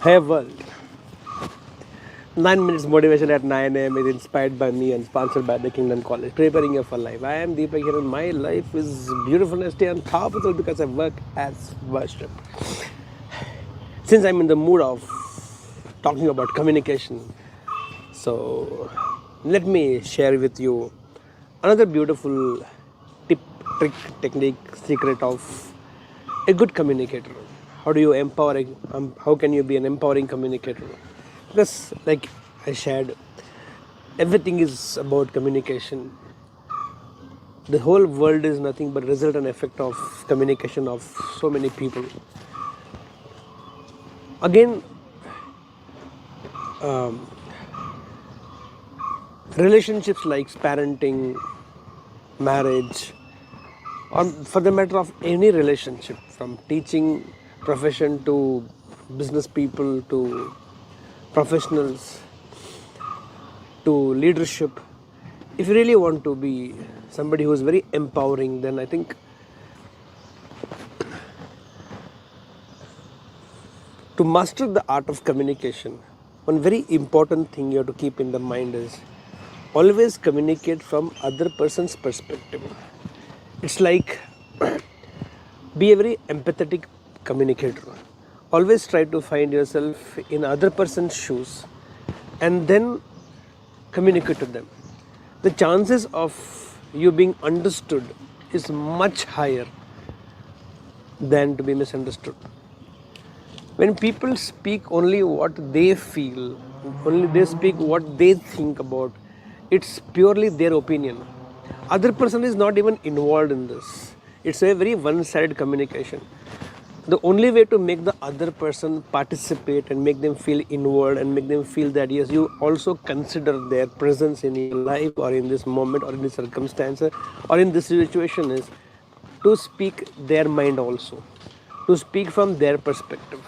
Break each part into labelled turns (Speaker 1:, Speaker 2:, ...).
Speaker 1: Hey world, 9 minutes motivation at 9 a.m. is inspired by me and sponsored by the Kingdom College. Preparing you for life. I am Deepak here and my life is beautiful and stay unstoppable because I work as worship. Since I'm in the mood of talking about communication, so let me share with you another beautiful tip, trick, technique, secret of a good communicator. How do you empower? How can you be an empowering communicator? Because, like I shared, everything is about communication. The whole world is nothing but result and effect of communication of so many people. Again, relationships like parenting, marriage, or for the matter of any relationship, from teaching profession to business people to professionals to leadership, if you really want to be somebody who is very empowering, then I think to master the art of communication, one very important thing you have to keep in the mind is always communicate from other person's perspective. It's like be a very empathetic communicator. Always try to find yourself in other person's shoes and then communicate to them. The chances of you being understood is much higher than to be misunderstood. When people speak only what they feel, only they speak what they think about, it's purely their opinion. Other person is not even involved in this. It's a very one-sided communication. The only way to make the other person participate and make them feel involved and make them feel that yes, you also consider their presence in your life or in this moment or in this circumstance or in this situation is to speak their mind also, to speak from their perspective,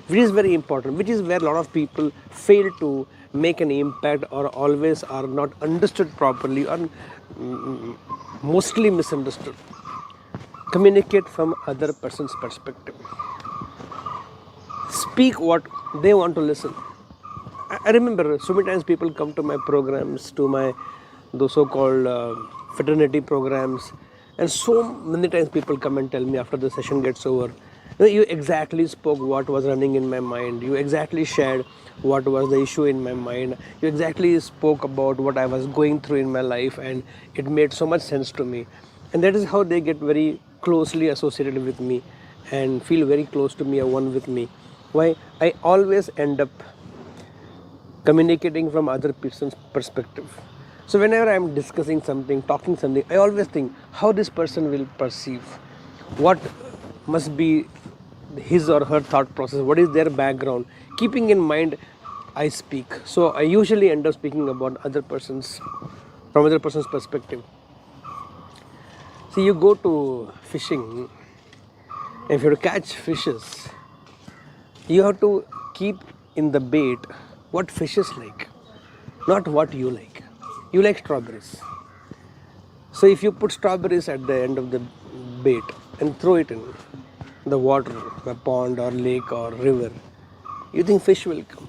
Speaker 1: which is very important, which is where a lot of people fail to make an impact or always are not understood properly or mostly misunderstood. Communicate from other person's perspective. Speak what they want to listen. I remember so many times people come to my programs, to my those so-called fraternity programs, and so many times people come and tell me after the session gets over, you exactly spoke what was running in my mind. You exactly shared what was the issue in my mind. You exactly spoke about what I was going through in my life, and it made so much sense to me. And that is how they get very closely associated with me and feel very close to me or one with me. Why? I always end up communicating from other person's perspective. So whenever I am discussing something, talking something, I always think how this person will perceive, what must be his or her thought process, what is their background, keeping in mind I speak. So I usually end up speaking about from other person's perspective. See, you go to fishing, if you have to catch fishes, you have to keep in the bait what fishes like, not what you like. You like strawberries. So if you put strawberries at the end of the bait and throw it in the water, a pond or lake or river, you think fish will come.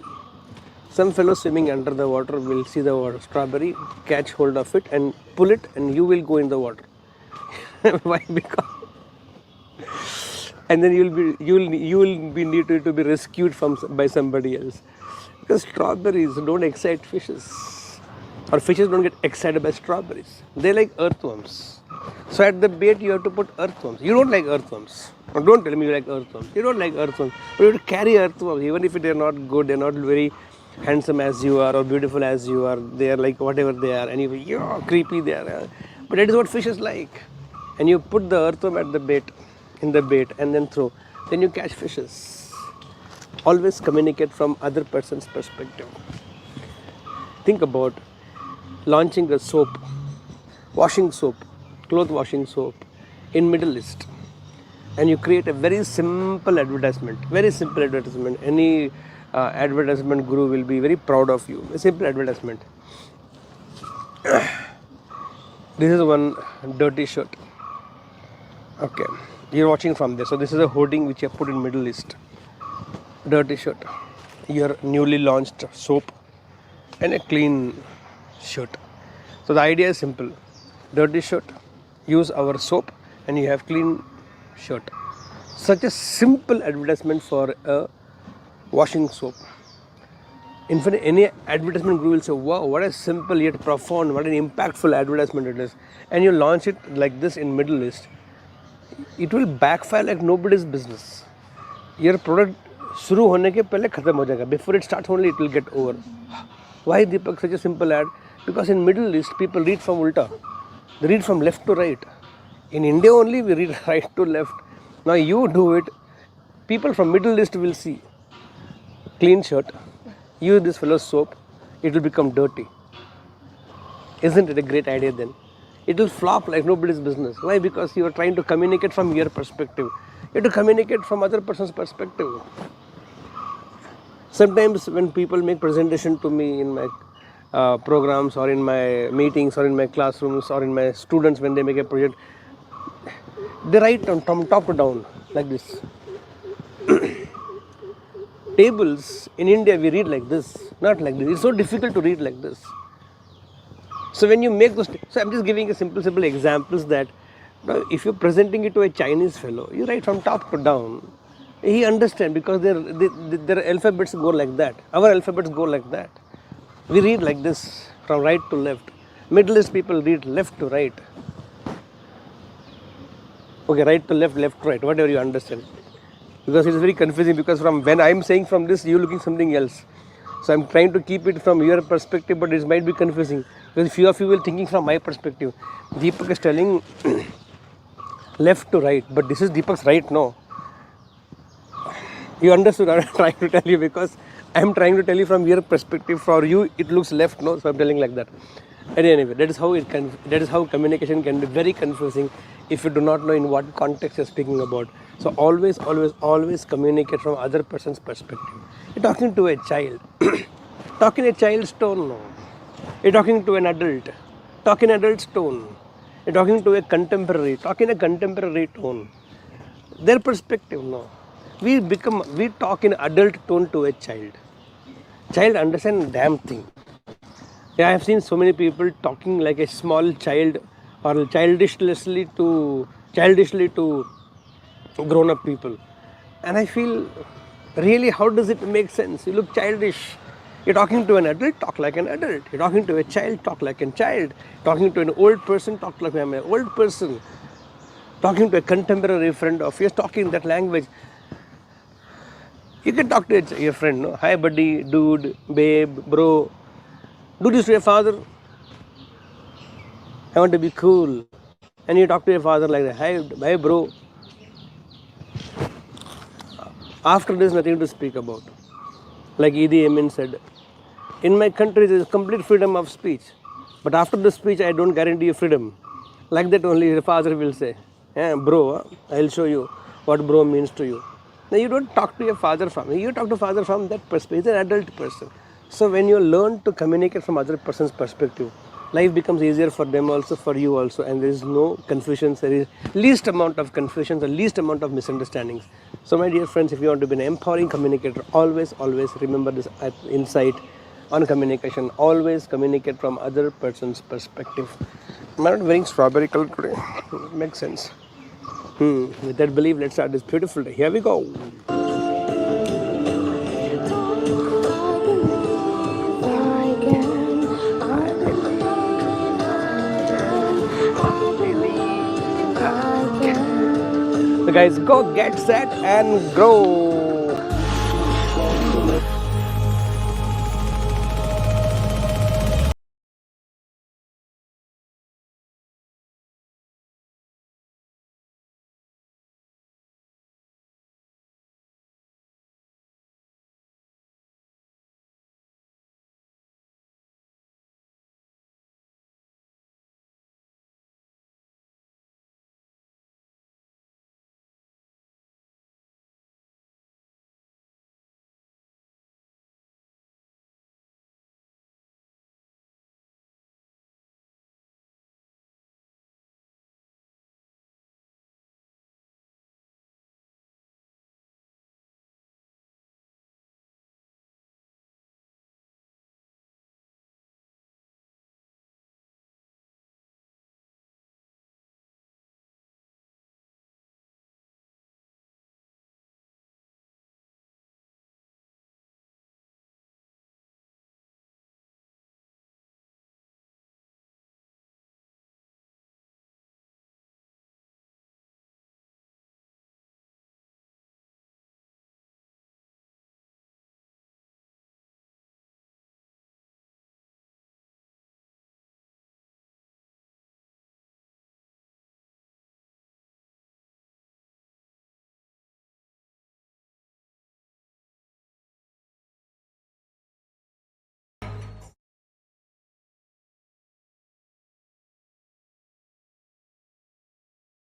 Speaker 1: Some fellow swimming under the water will see the water, strawberry, catch hold of it and pull it, and you will go in the water. Why? Because and then you will be needed to be rescued by somebody else, because strawberries don't excite fishes, or fishes don't get excited by strawberries. They like earthworms. So at the bait you have to put earthworms. You don't like earthworms. Or don't tell me you like earthworms. You don't like earthworms, but you have to carry earthworms, even if they are not good, they are not very handsome as you are or beautiful as you are. They are like whatever they are, and you're creepy they are. But that is what fishes like. And you put the earthworm at the bait, in the bait, and then throw. Then you catch fishes. Always communicate from other person's perspective. Think about launching a soap, washing soap, cloth washing soap in Middle East, and you create a very simple advertisement. Any advertisement guru will be very proud of you. A simple advertisement. This is one dirty shirt. Okay, you're watching from there. So this is a hoarding which you have put in Middle East. Dirty shirt. your newly launched soap and a clean shirt. So the idea is simple. Dirty shirt, use our soap and you have clean shirt. Such a simple advertisement for a washing soap. In fact, any advertisement guru will say, wow, what a simple yet profound, what an impactful advertisement it is. And you launch it like this in Middle East. It will backfire like nobody's business. Your product शुरू होने के पहले खत्म हो जाएगा. Before it starts only it will get over. Why Deepak such a simple ad? Because in Middle East people read from ulta. They read from left to right. In India only we read right to left. Now you do it. People from Middle East will see clean shirt. Use this fellow's soap. It will become dirty. Isn't it a great idea then? It will flop like nobody's business. Why? Because you are trying to communicate from your perspective. You have to communicate from other person's perspective. Sometimes when people make presentation to me in my programs or in my meetings or in my classrooms or in my students when they make a project, they write from top to down like this. Tables in India we read like this, not like this. It's so difficult to read like this. So when you make those, so I'm just giving a simple examples that if you're presenting it to a Chinese fellow, you write from top to down. He understands because their alphabets go like that. Our alphabets go like that. We read like this from right to left. Middle East people read left to right. Okay, right to left, left to right, whatever you understand. Because it's very confusing because from when I'm saying from this, you're looking something else. So I'm trying to keep it from your perspective, but it might be confusing. Because few of you will thinking from my perspective. Deepak is telling left to right, but this is Deepak's right, no. You understood what I'm trying to tell you because I'm trying to tell you from your perspective. For you, it looks left, no. So I'm telling like that. And anyway, that is how communication can be very confusing if you do not know in what context you're speaking about. So always communicate from other person's perspective. You're talking to a child. Talk in a child's tone, no. You're talking to an adult. Talk in adult's tone. You're talking to a contemporary. Talk in a contemporary tone. Their perspective, no. We talk in adult tone to a child. Child understand damn thing. Yeah, I have seen so many people talking like a small child or childishly to grown-up people. And I feel, really, how does it make sense? You look childish. You're talking to an adult, talk like an adult. You're talking to a child, talk like a child. Talking to an old person, talk like I'm an old person. Talking to a contemporary friend of yours, talking that language. You can talk to your friend, no? Hi buddy, dude, babe, bro. Do this to your father. I want to be cool. And you talk to your father like that. Hi bro. After this, nothing to speak about. Like Idi Amin said, in my country there is complete freedom of speech. But after the speech, I don't guarantee you freedom. Like that only your father will say, bro, I'll show you what bro means to you. Now you don't talk to your father from, you talk to father from that perspective. He's an adult person. So when you learn to communicate from other person's perspective, life becomes easier for them also, for you also, and there is no confusion. There is least amount of confusion, the least amount of misunderstandings. So my dear friends, if you want to be an empowering communicator, always remember this insight on communication. Always communicate from other person's perspective. I'm not wearing strawberry color today. Makes sense. With that belief, let's start this beautiful day. Here we go. So guys, go get set and grow.